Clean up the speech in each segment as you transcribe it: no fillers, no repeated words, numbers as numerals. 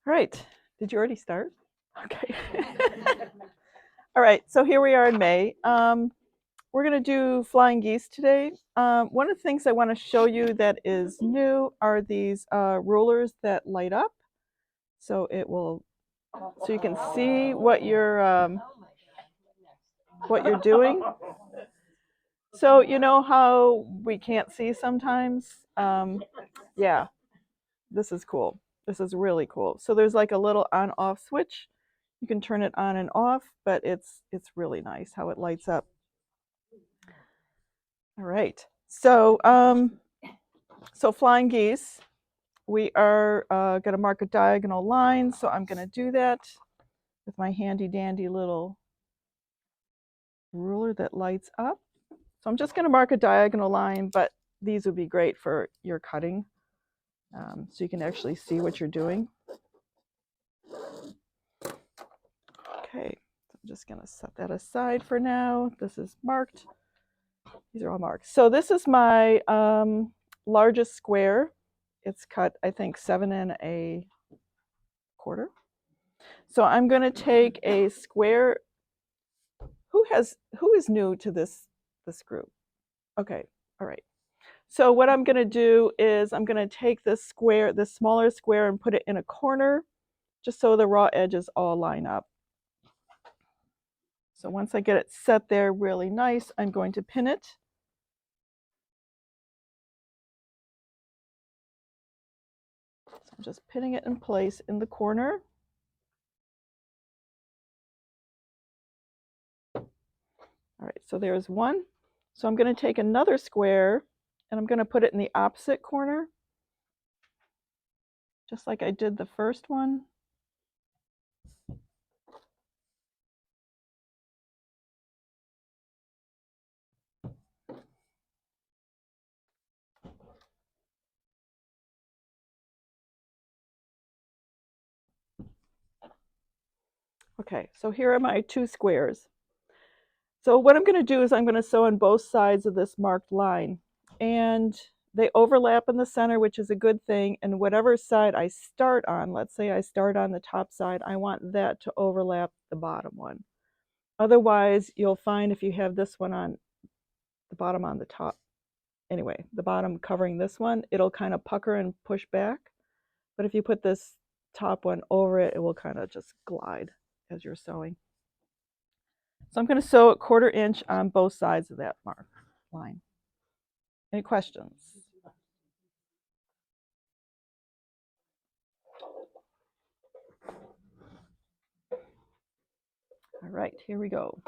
All right. Did you already start? Okay. All right. So here we are in May. We're going to do flying geese today. One of the things I want to show you that is new are these rulers that light up. So so you can see what you're doing. So you know how we can't see sometimes? Yeah, this is cool. This is really cool. So there's like a little on-off switch. You can turn it on and off, but it's really nice how it lights up. All right. So flying geese, we are going to mark a diagonal line. So I'm going to do that with my handy dandy little ruler that lights up. So I'm just going to mark a diagonal line, but these would be great for your cutting, so you can actually see what you're doing. Okay, so I'm just going to set that aside for now. This is marked. These are all marked. So this is my largest square. It's cut, I think, 7 1/4. So I'm going to take a square. Who is new to this group? Okay, all right. So what I'm going to do is I'm going to take this smaller square, and put it in a corner, just so the raw edges all line up. So once I get it set there really nice, I'm going to pin it. So I'm just pinning it in place in the corner. All right, so there's one. So I'm going to take another square, and I'm going to put it in the opposite corner, just like I did the first one. Okay, so here are my two squares. So what I'm going to do is I'm going to sew on both sides of this marked line, and they overlap in the center, which is a good thing. And whatever side I start on, let's say I start on the top side, I want that to overlap the bottom one. Otherwise, you'll find if you have this one on the bottom on the top, anyway, the bottom covering this one, it'll kind of pucker and push back. But if you put this top one over it, it will kind of just glide as you're sewing. So I'm going to sew a 1/4 inch on both sides of that mark line. Any questions? All right, here we go.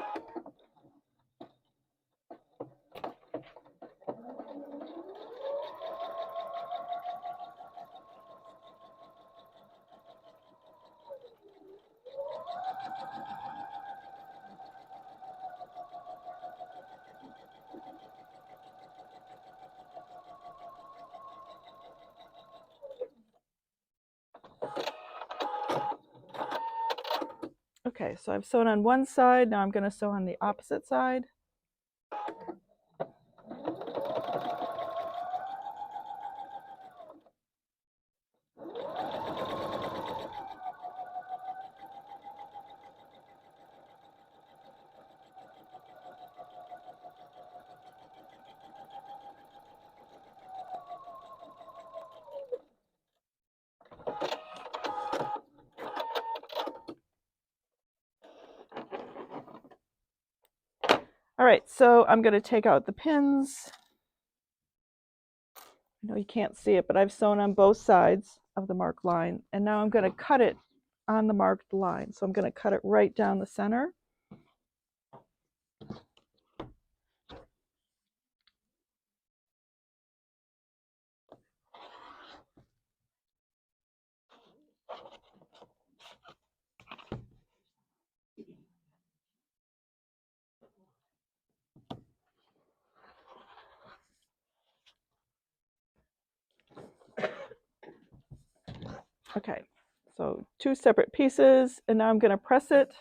Okay, so I've sewn on one side. Now I'm going to sew on the opposite side. All right, so I'm going to take out the pins. I know you can't see it, but I've sewn on both sides of the marked line. And now I'm going to cut it on the marked line. So I'm going to cut it right down the center. Okay, so 2 separate pieces, and now I'm going to press it.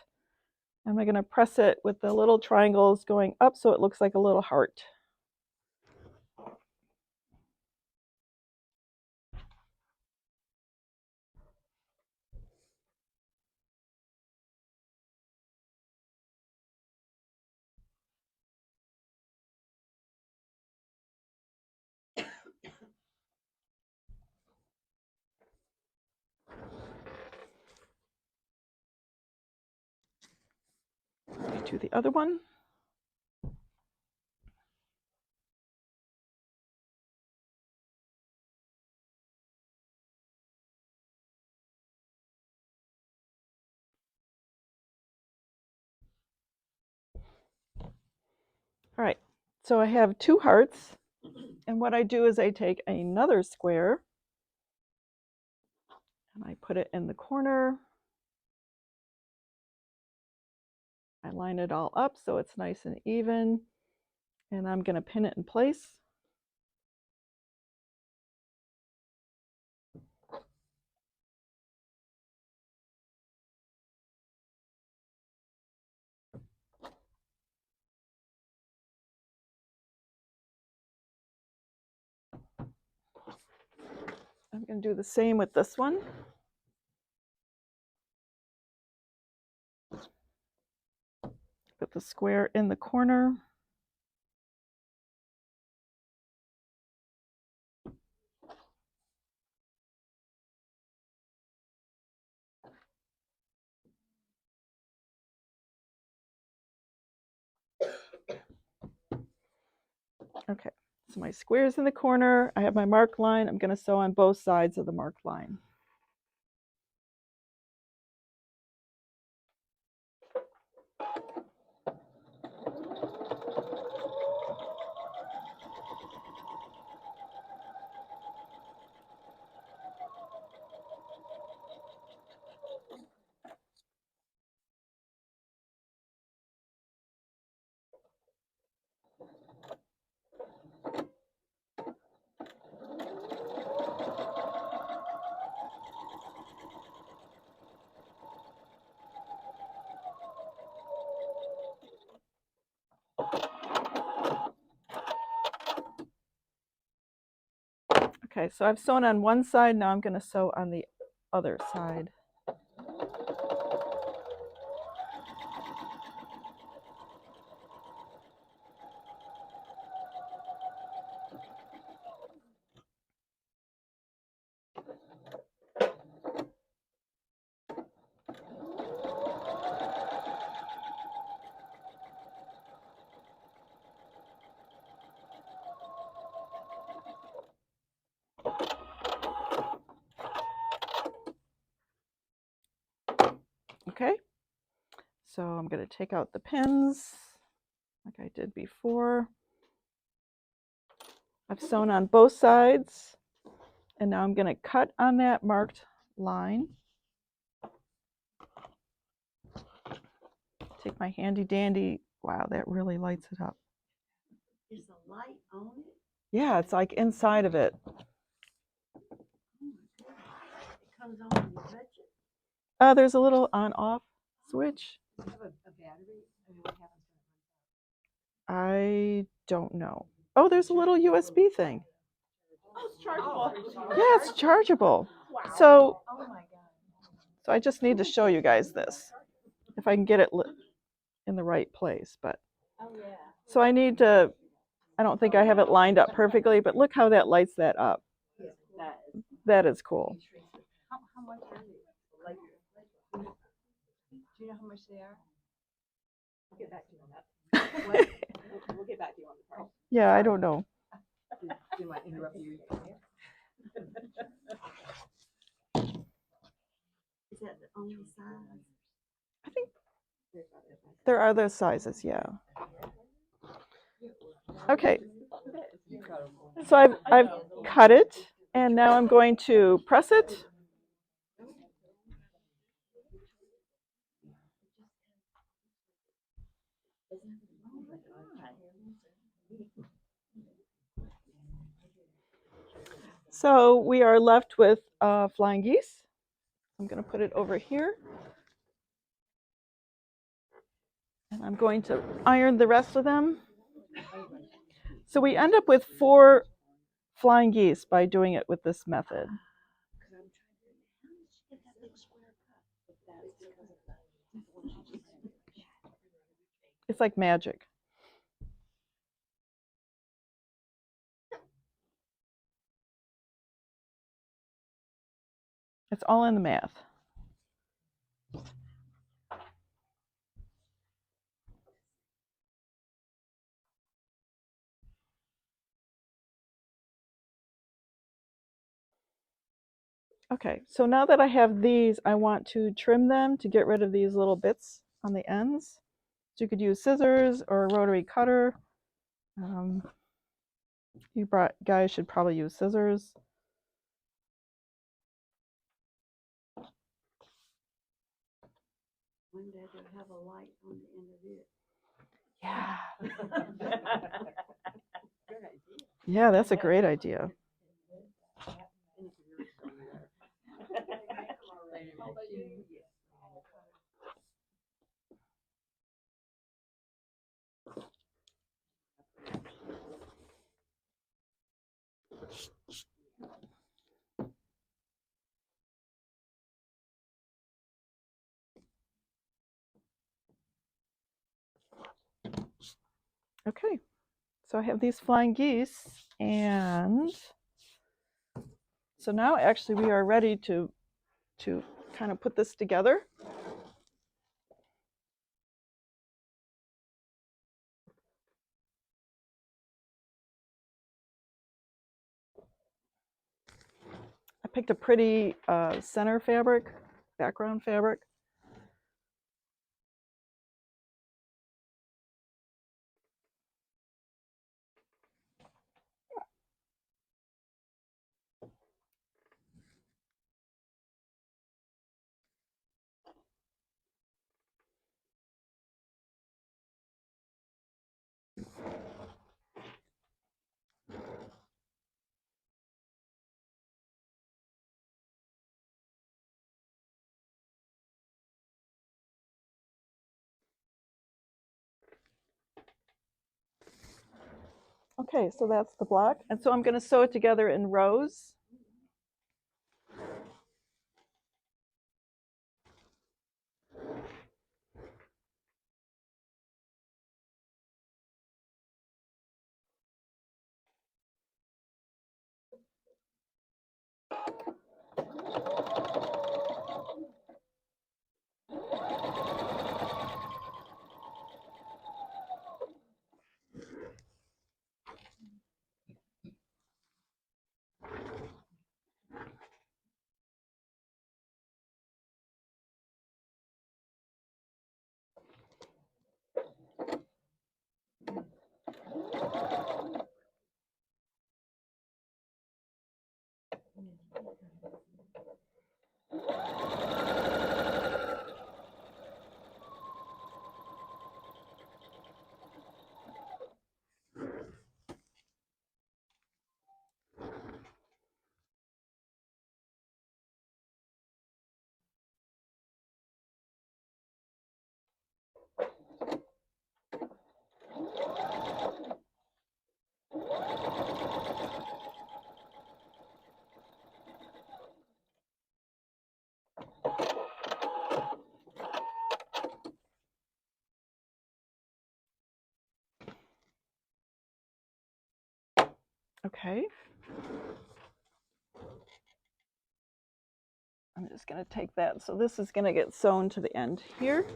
And I'm going to press it with the little triangles going up so it looks like a little heart. do the other one. All right, so I have 2 hearts, and what I do is I take another square and I put it in the corner. I line it all up so it's nice and even, and I'm going to pin it in place. I'm going to do the same with this one. Put the square in the corner. Okay, so my square's in the corner. I have my mark line. I'm going to sew on both sides of the mark line. Okay, so I've sewn on one side. Now I'm going to sew on the other side. Okay, so I'm going to take out the pins like I did before. I've sewn on both sides, and now I'm going to cut on that marked line. Take my handy dandy. Wow, that really lights it up. Is the light on it? Yeah, it's like inside of it. It comes on when you touch it. There's a little on-off switch. Does it have a battery? I mean, what happens I don't know. Oh, there's a little USB thing. Oh, it's chargeable. Yeah, it's chargeable. Wow. So, Oh my God. so I just need to show you guys this, if I can get it in the right place. But Oh yeah. so I need to. I don't think I have it lined up perfectly, but look how that lights that up. Yeah, That is cool. how much are they? Like, do you know how much they are? We'll get back to you on that. What? We'll get back to you on the price. Yeah, I don't know. Do I interrupt you? Is that the only size? I think there are other sizes. Yeah. Okay. So I've cut it, and now I'm going to press it. So we are left with flying geese. I'm going to put it over here. And I'm going to iron the rest of them. So we end up with 4 flying geese by doing it with this method. It's like magic. It's all in the math. Okay, so now that I have these, I want to trim them to get rid of these little bits on the ends. So you could use scissors or a rotary cutter. Um, guys should probably use scissors. One day they'll have a light on the end of it. Yeah. Good idea. Yeah, that's a great idea. Okay, so I have these flying geese, and so now actually we are ready to kind of put this together. I picked a pretty center fabric, background fabric. Okay, so that's the block. And so I'm going to sew it together in rows. Okay. I'm just going to take that. So this is going to get sewn to the end here.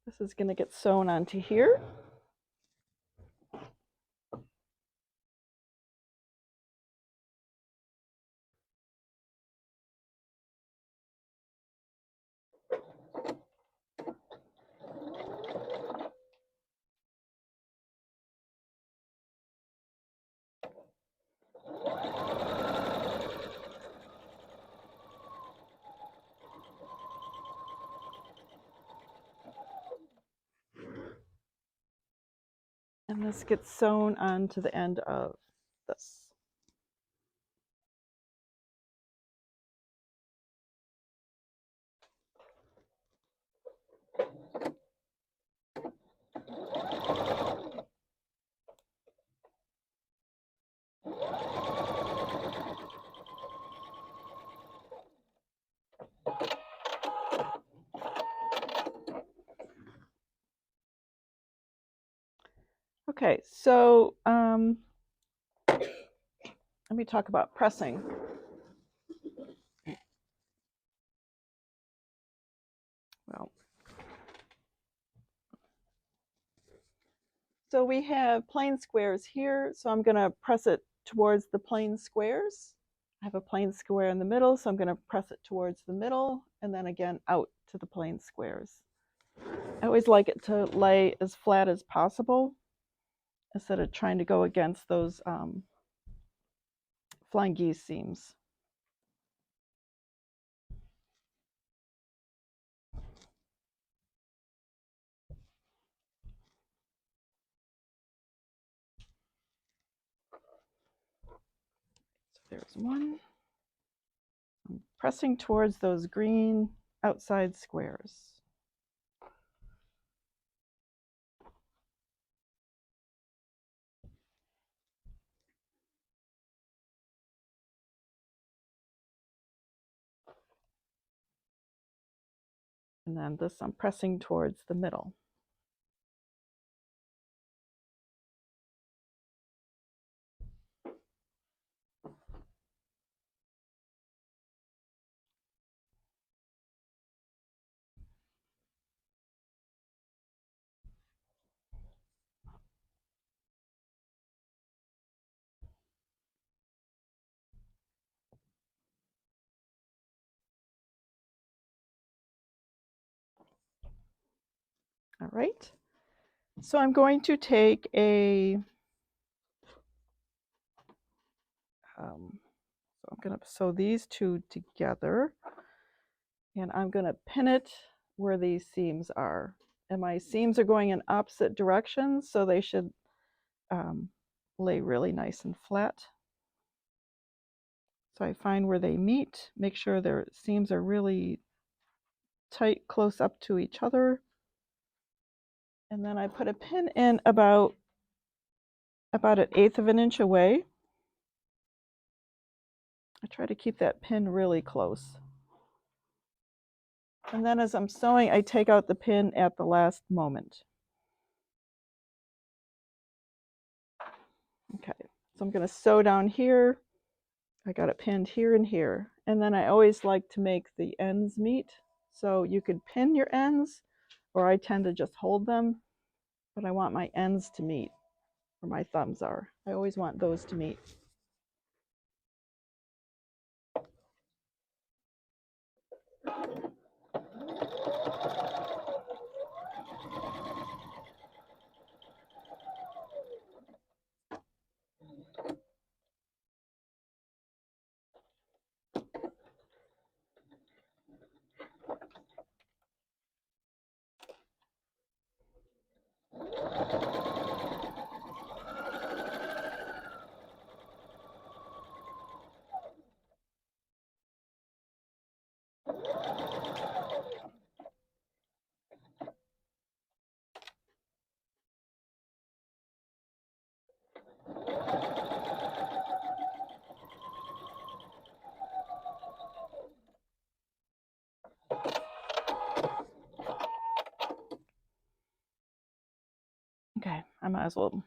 This is going to get sewn onto here. And this gets sewn onto the end of this. Okay, so let me talk about pressing. Well, so we have plain squares here, so I'm going to press it towards the plain squares. I have a plain square in the middle, so I'm going to press it towards the middle and then again out to the plain squares. I always like it to lay as flat as possible instead of trying to go against those flying geese seams. So there's one. I'm pressing towards those green outside squares. And then this I'm pressing towards the middle. All right. So I'm going to take a, so I'm going to sew these two together and I'm going to pin it where these seams are. And my seams are going in opposite directions, so they should lay really nice and flat. So I find where they meet, make sure their seams are really tight, close up to each other. And then I put a pin in about 1/8 of an inch away. I try to keep that pin really close. And then as I'm sewing, I take out the pin at the last moment. Okay, so I'm going to sew down here. I got it pinned here and here. And then I always like to make the ends meet. So you could pin your ends, or I tend to just hold them, but I want my ends to meet where my thumbs are. I always want those to meet. Okay, I might as well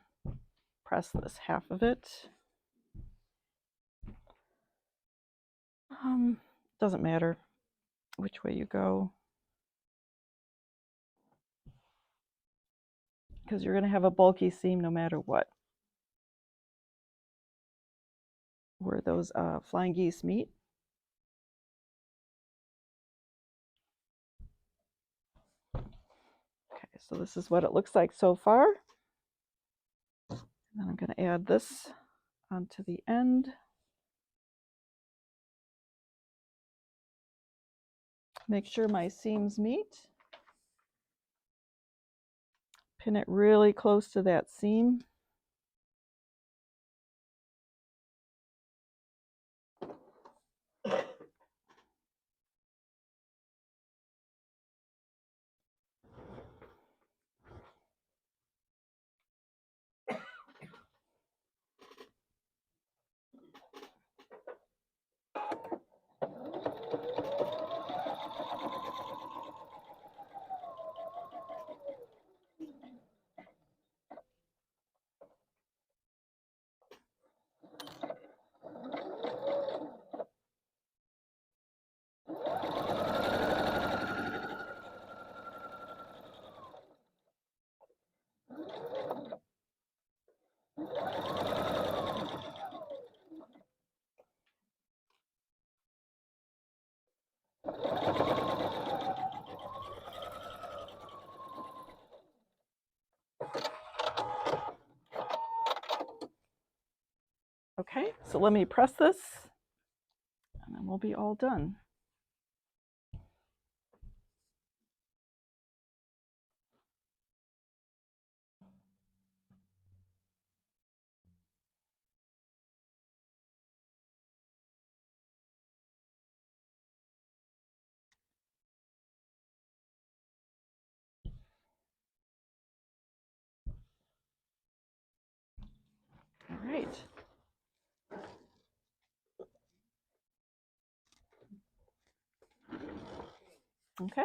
press this half of it. Doesn't matter which way you go, because you're going to have a bulky seam no matter what. Where those flying geese meet. Okay, so this is what it looks like so far. And then I'm going to add this onto the end. Make sure my seams meet. Pin it really close to that seam. Okay, so let me press this, and then we'll be all done. All right. Okay,